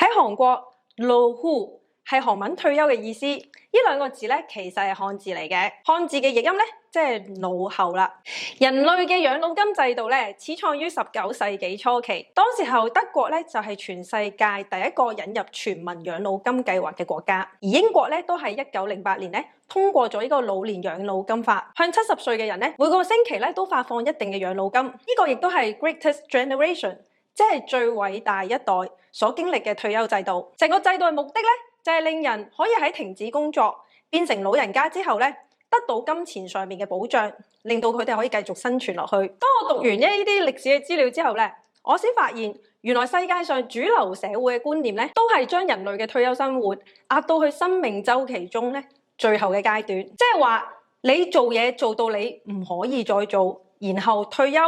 喺韓國 노후 係韓文退休嘅意思，呢兩個字咧其實係漢字嚟嘅，漢字嘅譯音咧即係老後啦。人類嘅養老金制度咧始創於19世紀初期，當時候德國咧就係全世界第一個引入全民養老金計劃嘅國家，而英國咧都係1908年咧通過咗呢個老年養老金法，向70歲嘅人咧每個星期咧都發放一定嘅養老金，呢個亦都係 Greatest Generation， 即係最偉大一代所經歷嘅退休制度。成個制度嘅目的咧就係令人可以喺停止工作變成老人家之後咧得到金錢上面嘅保障，令到佢哋可以繼續生存落去。當我讀完呢啲歷史嘅資料之後咧，我先發現原來世界上主流社會嘅觀念咧都係將人類嘅退休生活壓到去生命週期中咧最後嘅階段，即係話你做嘢做到你唔可以再做，然後退休，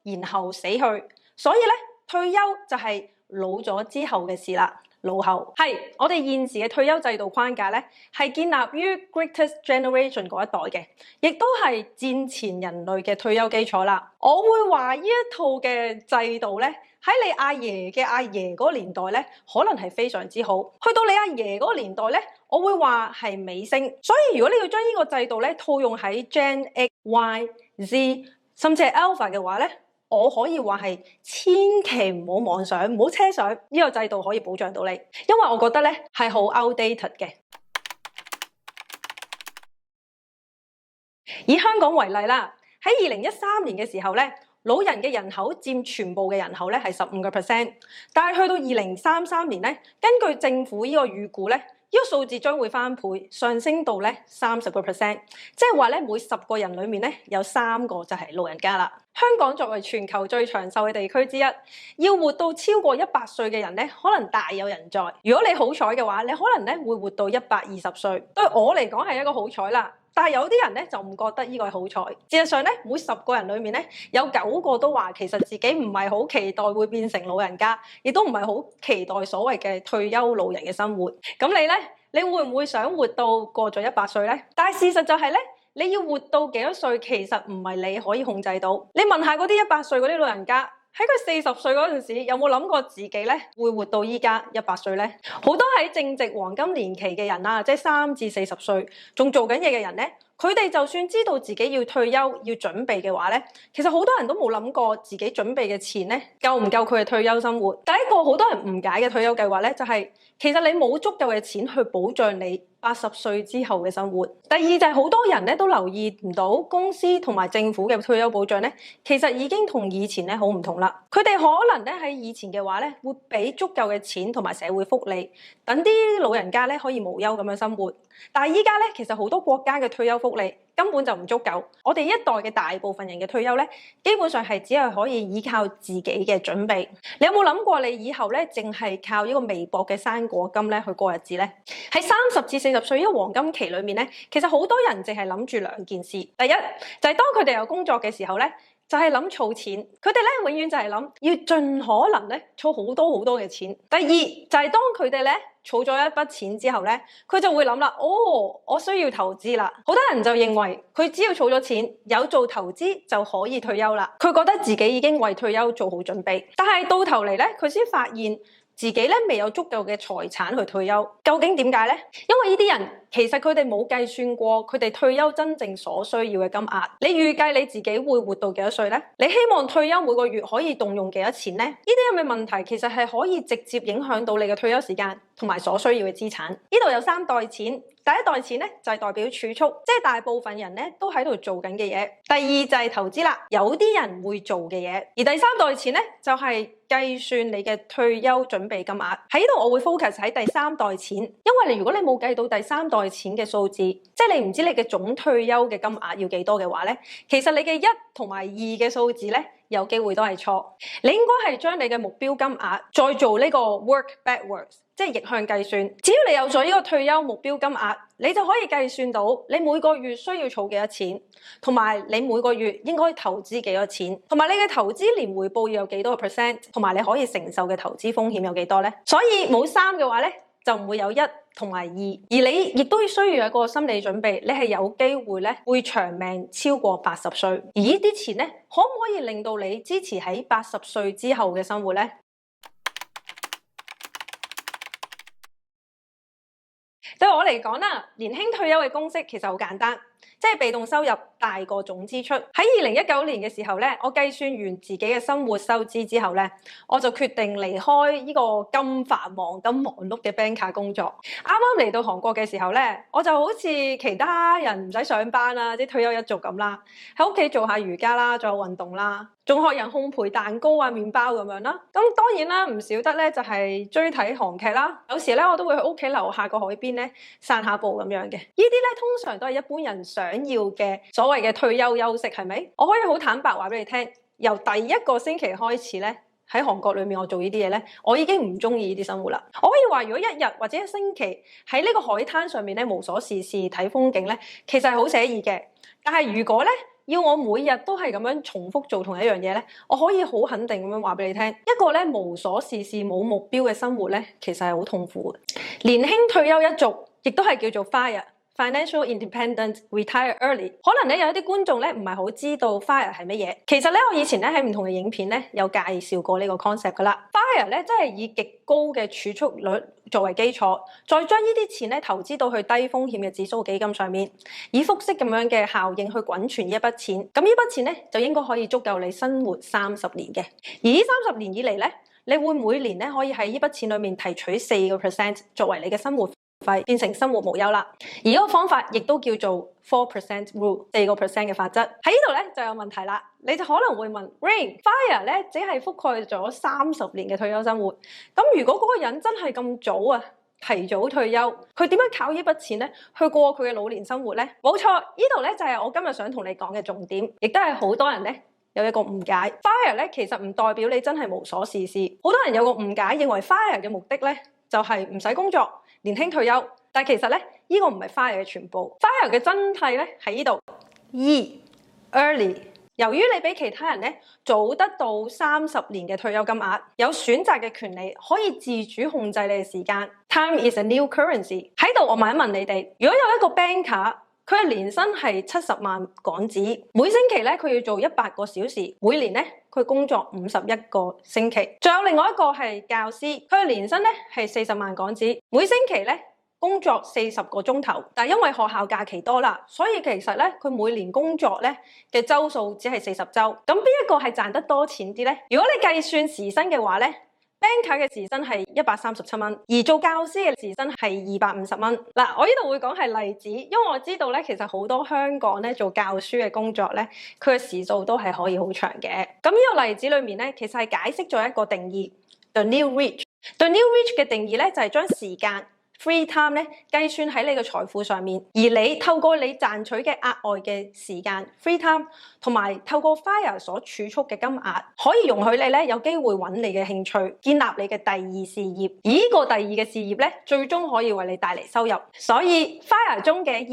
然後死去。所以咧退休就係老咗之後嘅事啦。老後係我哋現時嘅退休制度框架咧，係建立於 Greatest Generation 嗰一代嘅，亦都係戰前人類嘅退休基礎啦。我會話呢一套嘅制度咧，喺你阿爺嘅阿爺嗰個年代咧，可能係非常之好。去到你阿爺嗰個年代咧，我會話係尾聲。所以如果你要將呢個制度咧套用喺 Gen X、Y、Z 甚至係 Alpha 嘅話咧，我可以話係千祈唔好妄想，唔好奢想呢個制度可以保障到你，因為我覺得咧係好 outdated 嘅。以香港為例啦，喺2013年嘅時候咧，老人嘅人口佔全部嘅人口咧係15%，但係去到2033年咧，根據政府呢個預估咧，呢個數字將會翻倍上升到咧30%，即係話咧每10個人裡面咧有3個就係老人家啦。香港作為全球最長壽嘅地區之一，要活到超過100歲嘅人咧，可能大有人在。如果你好彩嘅話，你可能咧會活到120歲。對我嚟講係一個好彩啦，但係有啲人咧就唔覺得呢個係好彩。事實上咧，每10個人裡面咧有9個都話其實自己唔係好期待會變成老人家，亦都唔係好期待所謂嘅退休老人嘅生活。咁你咧，你會唔會想活到過咗100歲咧？但係事實就係咧，你要活到幾多歲，其實唔係你可以控制到。你問下嗰啲100歲嗰啲老人家，喺佢40歲嗰陣時，有冇諗過自己咧會活到依家100歲咧？好多喺正值黃金年期嘅人啊，即係3至40歲仲做緊嘢嘅人咧，佢哋就算知道自己要退休要準備嘅話咧，其實好多人都冇諗過自己準備嘅錢咧夠唔夠佢嘅退休生活。第一個好多人誤解嘅退休計劃咧，就係其實你冇足夠嘅錢去保障你80歲之後嘅生活。第二就係好多人咧都留意唔到公司同埋政府嘅退休保障咧，其實已經同以前咧好唔同啦。佢哋可能咧喺以前嘅話咧，會俾足夠嘅錢同埋社會福利，等啲老人家咧可以無憂咁樣生活。但係依家咧，其實好多國家嘅退休福利根本就唔足夠。我哋一代嘅大部分人嘅退休咧，基本上係只係可以依靠自己嘅準備。你有冇諗過你以後咧，淨係靠呢個微薄嘅生果金咧去過日子咧？喺30至40歲呢個黃金期裏面咧，其實好多人淨係諗住2件事。第一就係當佢哋有工作嘅時候咧，就係諗儲錢。佢哋咧永遠就係諗要盡可能咧儲好多好多嘅錢。第二就係當佢哋咧儲咗一筆錢之後咧，佢就會諗啦，我需要投資啦。好多人就認為佢只要儲咗錢，有做投資就可以退休啦。佢覺得自己已經為退休做好準備，但係到頭嚟咧，佢先發現自己咧未有足夠嘅財產去退休。究竟點解咧？因為呢啲人其實佢哋冇計算過佢哋退休真正所需要嘅金額。你預計你自己會活到幾多歲咧？你希望退休每個月可以動用幾多錢咧？呢啲咁嘅問題其實係可以直接影響到你嘅退休時間同埋所需要嘅資產。呢度有3袋錢。第一袋錢咧就係代表儲蓄，即係大部分人咧都喺度做緊嘅嘢。第二就係投資啦，有啲人會做嘅嘢。而第3袋錢咧就係計算你嘅退休準備金額。喺呢度我會 focus 喺第3袋錢，因為如果你冇計到第3袋錢嘅數字，即係你唔知你嘅總退休嘅金額要幾多嘅話咧，其實你嘅1同埋2嘅數字咧有機會都係錯。你應該係將你嘅目標金額再做呢個 work backwards，即係逆向計算。只要你有咗呢個退休目標金額，你就可以計算到你每個月需要儲幾多錢，同埋你每個月應該投資幾多錢，同埋你嘅投資年回報要有幾多個 percent， 同埋你可以承受嘅投資風險有幾多咧？所以冇3嘅話咧，就唔會有1同埋2，而你亦都需要有一個心理準備，你係有機會咧會長命超過80歲。而呢啲錢咧，可唔可以令到你支持喺80歲之後嘅生活咧？對我嚟講啦，年輕退休嘅公式其實好簡單，即係被動收入大過總支出。喺2019年嘅時候咧，我計算完自己嘅生活收支之後咧，我就決定離開呢個咁繁忙、咁忙碌嘅 banker 工作。啱啱嚟到韓國嘅時候咧，我就好似其他人唔使上班啦，啲退休一族咁啦，喺屋企做下瑜伽啦，做下運動啦，仲學人烘焙蛋糕啊、麵包咁樣啦。咁當然啦，唔少得咧就係追睇韓劇啦。有時咧我都會去屋企樓下個海邊咧散下步咁樣嘅。呢啲咧通常都係一般人想要嘅所謂嘅退休休息，係咪？我可以好坦白話俾你聽，由第一個星期開始咧，喺韓國裏面我做呢啲嘢咧，我已經唔中意呢啲生活啦。我可以話，如果一日或者一星期喺呢個海灘上面咧無所事事睇風景咧，其實係好寫意嘅。但係如果咧要我每日都係咁樣重複做同一樣嘢咧，我可以好肯定咁樣話俾你聽，一個咧無所事事冇目標嘅生活咧，其實係好痛苦嘅。年輕退休一族亦都係叫做 FIRE。Financial Independent Retire Early， 可能咧有一啲觀眾咧唔係好知道 FIRE 係乜嘢。其實咧我以前咧喺唔同嘅影片咧有介紹過呢個 concept 噶啦。FIRE 咧即係以極高嘅儲蓄率作為基礎，再將呢啲錢咧投資到去低風險嘅指數基金上面，以複式咁樣嘅效應去滾存一筆錢。咁呢筆錢咧就應該可以足夠你生活30年嘅。而呢30年以嚟咧，你會每年咧可以喺呢筆錢裏面提取4% 作為你嘅生活費，變成生活無憂啦。而呢個方法亦都叫做 4% rule， 4% 嘅法則。喺呢度咧就有問題啦，你就可能會問 Rain，FIRE 咧只係覆蓋咗30年嘅退休生活，咁如果嗰個人真係咁早啊提早退休，佢點樣靠呢筆錢咧去過佢嘅老年生活咧？冇錯，呢度咧就係我今日想同你講嘅重點，亦都係好多人咧有一個誤解。FIRE 咧其實唔代表你真係無所事事，好多人有個誤解，認為 FIRE 嘅目的咧就係唔使工作，年輕退休。但其實咧，呢個唔係 FIRE 嘅全部。FIRE 嘅真諦咧喺呢度。Early， 由於你比其他人咧早得到30年嘅退休金額，有選擇嘅權利，可以自主控制你嘅時間。Time is a new currency。喺度我問一問你哋，如果有一個 banker，佢嘅年薪係70萬港紙，每星期咧佢要做100個小時，每年咧佢工作51個星期。仲有另外一個係教師，佢嘅年薪咧係40萬港紙，每星期咧工作40個鐘頭，但係因為學校假期多啦，所以其實咧佢每年工作咧嘅週數只係40週。咁邊一個係賺得多錢啲咧？如果你計算時薪嘅話咧，banker 嘅時薪係137蚊，而做教師嘅時薪係250蚊。嗱，我呢度會講係例子，因為我知道咧，其實好多香港咧做教書嘅工作咧，佢嘅時數都係可以好長嘅。咁呢個例子裏面咧，其實係解釋咗一個定義 ，the new rich。the new rich 嘅定義咧就係將時間free time 咧計算喺你嘅財富上面，而你透過你賺取嘅額外嘅時間 free time， 同埋透過 FIRE 所儲蓄嘅金額，可以容許你咧有機會揾你嘅興趣，建立你嘅第二事業。而呢個第二嘅事業咧，最終可以為你帶嚟收入。所以 FIRE 中嘅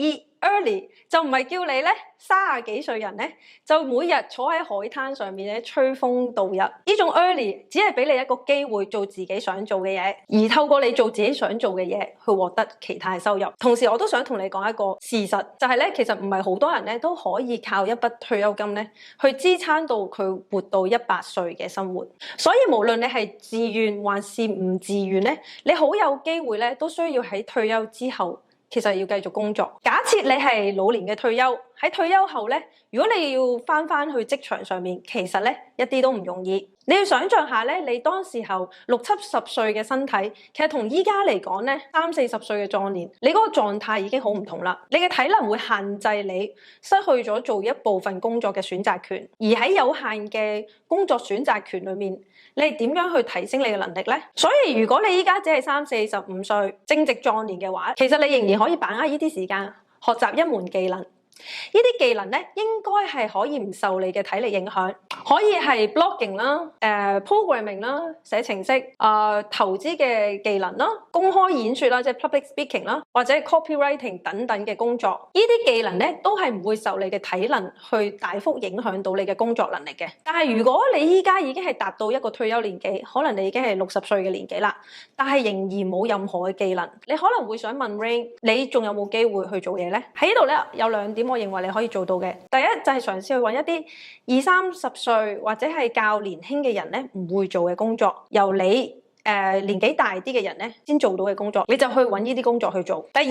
early 就唔係叫你咧30幾歲人咧就每日坐喺海灘上面咧吹風度日。呢種 early 只係俾你一個機會做自己想做嘅嘢，而透過你做自己想做嘅嘢去獲得其他嘅收入。同時我都想同你講一個事實，就係咧其實唔係好多人咧都可以靠一筆退休金咧去支撐到佢活到100歲嘅生活。所以無論你係自願還是唔自願咧，你好有機會咧都需要喺退休之後其實要繼續工作。假設你係老年嘅退休，喺退休後咧，如果你要翻去職場上面，其實咧一啲都唔容易。你要想象下咧，你當時候60、70歲嘅身體，其實同依家嚟講咧30、40歲嘅壯年，你嗰個狀態已經好唔同啦。你嘅體能會限制你失去咗做一部分工作嘅選擇權，而喺有限嘅工作選擇權裏面，你係點樣去提升你嘅能力咧？所以如果你依家只係30、45歲正值壯年嘅話，其實你仍然可以把握呢啲時間學習一門技能。呢啲技能咧，應該係可以唔受你嘅體力影響，可以係 blogging 啦、programming 啦、寫程式、投資嘅技能啦、公開演說啦，即係 public speaking 啦，或者 copywriting 等等嘅工作。呢啲技能咧，都係唔會受你嘅體能去大幅影響到你嘅工作能力嘅。但係如果你依家已經係達到一個退休年紀，可能你已經係60歲嘅年紀啦，但係仍然冇任何嘅技能，你可能會想問 Rain， 你仲有冇機會去做嘢咧？喺呢度咧有2點。我認為你可以做到嘅，第一就係嘗試去揾一啲20、30歲或者係較年輕嘅人咧唔會做嘅工作，由你年紀大啲嘅人咧先做到嘅工作，你就去揾呢啲工作去做。第二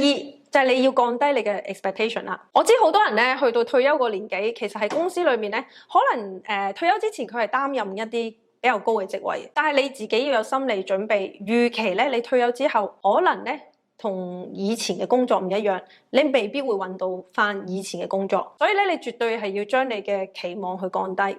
就係你要降低你嘅 expectation 啦。我知好多人咧去到退休個年紀，其實喺公司裏面咧，可能退休之前佢係擔任一啲比較高嘅職位，但係你自己要有心理準備，預期咧你退休之後可能咧同以前嘅工作唔一樣，你未必會揾到翻以前嘅工作，所以咧你絕對係要將你嘅期望去降低。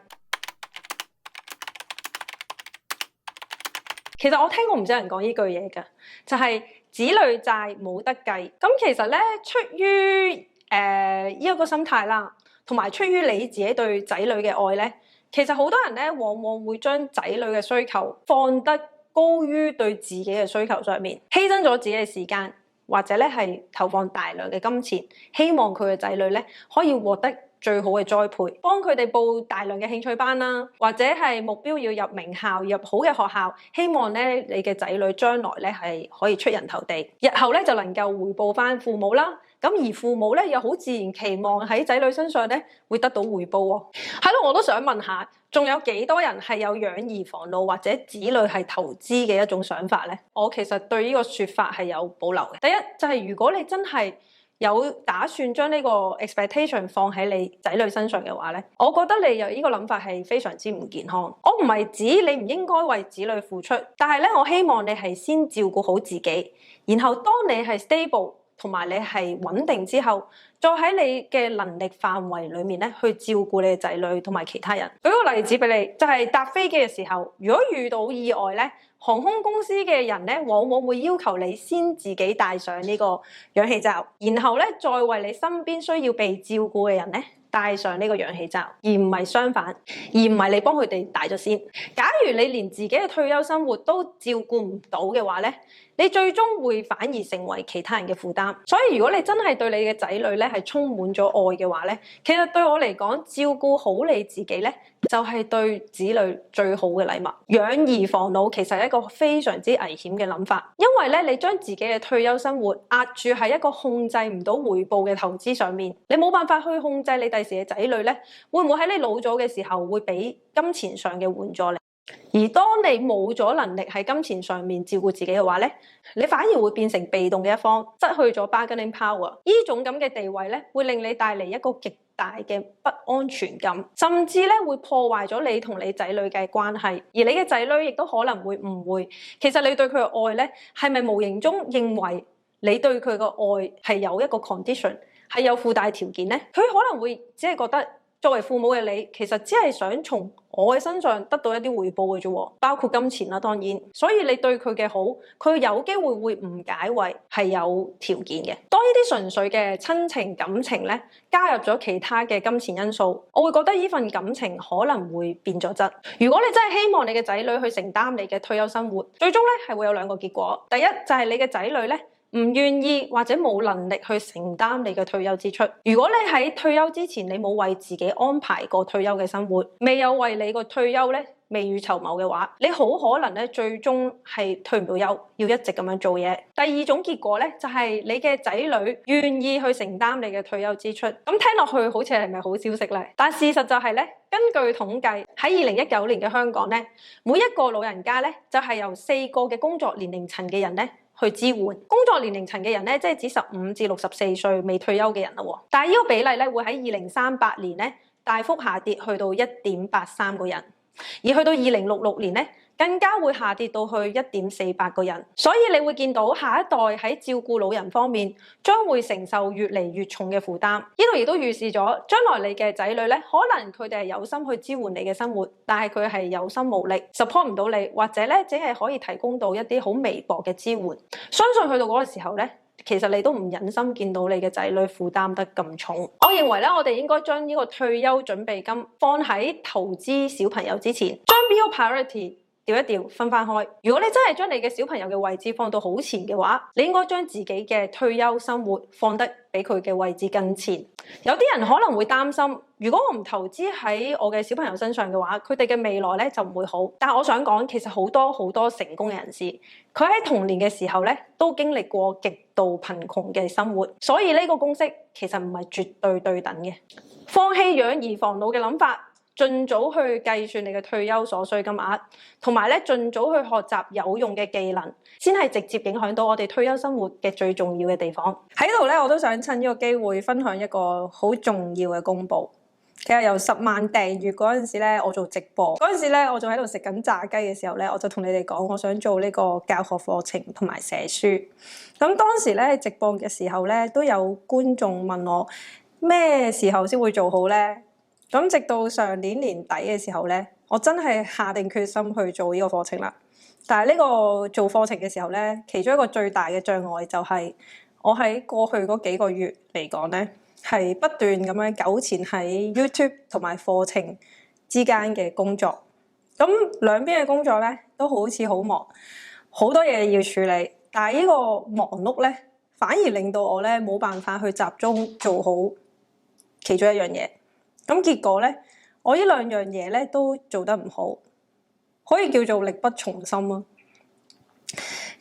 其實我聽過唔少人講呢句嘢㗎，就係子女債冇得計。咁其實咧，出於呢一個心態啦，同埋出於你自己對仔女嘅愛咧，其實好多人咧往往會將仔女嘅需求放得高於對自己嘅需求上面，犧牲咗自己嘅時間，或者咧係投放大量嘅金錢，希望佢嘅仔女咧可以獲得最好嘅栽培，幫佢哋報大量嘅興趣班啦，或者係目標要入名校、入好嘅學校，希望咧你嘅仔女將來咧係可以出人頭地，日後咧就能夠回報翻父母啦。咁而父母咧又好自然期望喺仔女身上咧會得到回報喎。係咯，我都想問下，仲有幾多人係有養兒防老或者子女係投資嘅一種想法咧？我其實對呢個說法係有保留嘅。第一就係如果你真係有打算將呢個 expectation 放喺你仔女身上嘅話咧，我覺得你有呢個諗法係非常之唔健康。我唔係指你唔應該為子女付出，但係咧我希望你係先照顧好自己，然後當你係 stable 同埋你係穩定之後，再喺你嘅能力範圍裡面咧去照顧你嘅仔女同埋其他人。舉個例子俾你，就係搭飛機嘅時候，如果遇到意外咧，航空公司嘅人咧往往會要求你先自己戴上呢個氧氣罩，然後咧再為你身邊需要被照顧嘅人咧戴上呢個氧氣罩，而唔係相反，而唔係你幫佢哋戴咗先。假如你連自己嘅退休生活都照顧唔到嘅話咧，你最終會反而成為其他人嘅負擔。所以如果你真係對你嘅仔女咧係充滿咗愛嘅話咧，其實對我嚟講，照顧好你自己咧就係對子女最好嘅禮物。養兒防老其實係一個非常之危險嘅諗法，因為咧你將自己嘅退休生活壓住喺一個控制唔到回報嘅投資上面，你冇辦法去控制你第時嘅仔女咧會唔會喺你老咗嘅時候會俾金錢上嘅援助你。而當你冇咗能力喺金錢上面照顧自己嘅話咧，你反而會變成被動嘅一方，失去咗 bargaining power。呢種咁嘅地位咧，會令你帶嚟一個極大嘅不安全感，甚至咧會破壞咗你同你仔女嘅關係。而你嘅仔女亦都可能會誤會，其實你對佢嘅愛咧，係咪無形中認為你對佢嘅愛係有一個 condition， 係有附帶條件咧？佢可能會只係覺得，作為父母嘅你，其實只係想從我嘅身上得到一啲回報嘅啫，包括金錢啦，當然。所以你對佢嘅好，佢有機會會誤解為係有條件嘅。當呢啲純粹嘅親情感情咧，加入咗其他嘅金錢因素，我會覺得呢份感情可能會變咗質。如果你真係希望你嘅仔女去承擔你嘅退休生活，最終咧係會有兩個結果。第一就係你嘅仔女咧唔願意或者冇能力去承擔你嘅退休支出。如果你喺退休之前你冇為自己安排過退休嘅生活，未有為你個退休咧未雨綢繆嘅話，你好可能咧最終係退唔到休，要一直咁樣做嘢。第二種結果咧就係你嘅仔女願意去承擔你嘅退休支出。咁聽落去好似係咪好消息咧？但事實就係咧，根據統計喺2019年嘅香港咧，每一個老人家咧就係由4個嘅工作年齡層嘅人咧去支援。工作年齡層嘅人咧，即係指15至64歲未退休嘅人啦。但係呢個比例咧，會喺2038年咧大幅下跌去到1.83個人，而去到2066年咧，更加會下跌到去1.48個人。所以你會見到下一代喺照顧老人方面，將會承受越嚟越重嘅負擔。呢度亦都預示咗將來你嘅仔女咧，可能佢哋係有心去支援你嘅生活，但係佢係有心無力 support 唔到你，或者咧只係可以提供到一啲好微薄嘅支援。相信去到嗰個時候咧，其實你都唔忍心見到你嘅仔女負擔得咁重。我認為咧，我哋應該將呢個退休準備金放喺投資小朋友之前，將邊個 priority調一調，分返開。如果你真係將你嘅小朋友嘅位置放到好前嘅話，你應該將自己嘅退休生活放得比佢嘅位置更前。有啲人可能會擔心，如果我唔投資喺我嘅小朋友身上嘅話，佢哋嘅未來咧就唔會好。但係我想講，其實好多成功嘅人士，佢喺童年嘅時候咧都經歷過極度貧窮嘅生活，所以呢個公式其實唔係絕對對等嘅。放棄養兒防老嘅諗法，盡早去計算你嘅退休所需金額，同埋咧盡早去學習有用嘅技能，先係直接影響到我哋退休生活嘅最重要嘅地方。喺度咧，我都想趁呢個機會分享一個好重要嘅公佈。其實由10萬訂閱嗰陣時咧，我做直播嗰陣時咧，我仲喺度食緊炸雞嘅時候咧，我就同你哋講，我想做呢個教學課程同埋寫書。咁當時咧直播嘅時候咧，都有觀眾問我咩時候先會做好咧？咁直到上年年底嘅時候咧，我真係下定決心去做呢個課程啦。但係呢個做課程嘅時候咧，其中一個最大嘅障礙就係我喺過去嗰幾個月嚟講咧，係不斷咁樣糾纏喺 YouTube 同埋課程之間嘅工作。咁兩邊嘅工作咧都好似好忙，好多嘢要處理。但係呢個忙碌咧，反而令到我咧冇辦法去集中做好其中一樣嘢。咁結果咧，我呢兩樣嘢咧都做得唔好，可以叫做力不從心咯。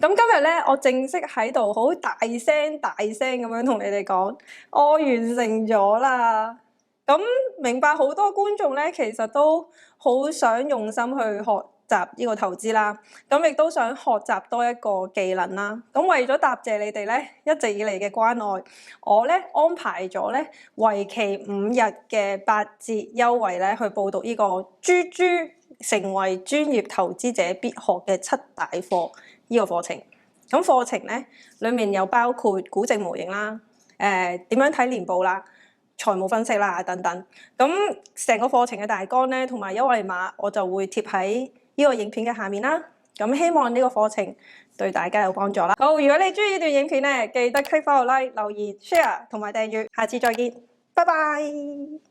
咁今日咧，我正式喺度好大聲咁樣同你哋講，我完成咗啦。咁明白好多觀眾咧，其實都好想用心去學習呢個投資啦。咁亦都想學習多一個技能啦。咁為咗答謝你哋咧一直以嚟嘅關愛，我咧安排咗咧為期5日嘅8折優惠咧，去報讀呢個豬豬成為專業投資者必學嘅7大課呢個課程。咁課程咧裡面有包括估值模型啦、點樣睇年報啦、財務分析啦等等。咁成個課程嘅大綱咧同埋優惠碼，我就會貼喺呢個影片嘅下面啦。咁希望呢個課程對大家有幫助啦。好，如果你中意呢段影片咧，記得 click 翻個 like、留言、share 同埋訂閱。下次再見，拜拜。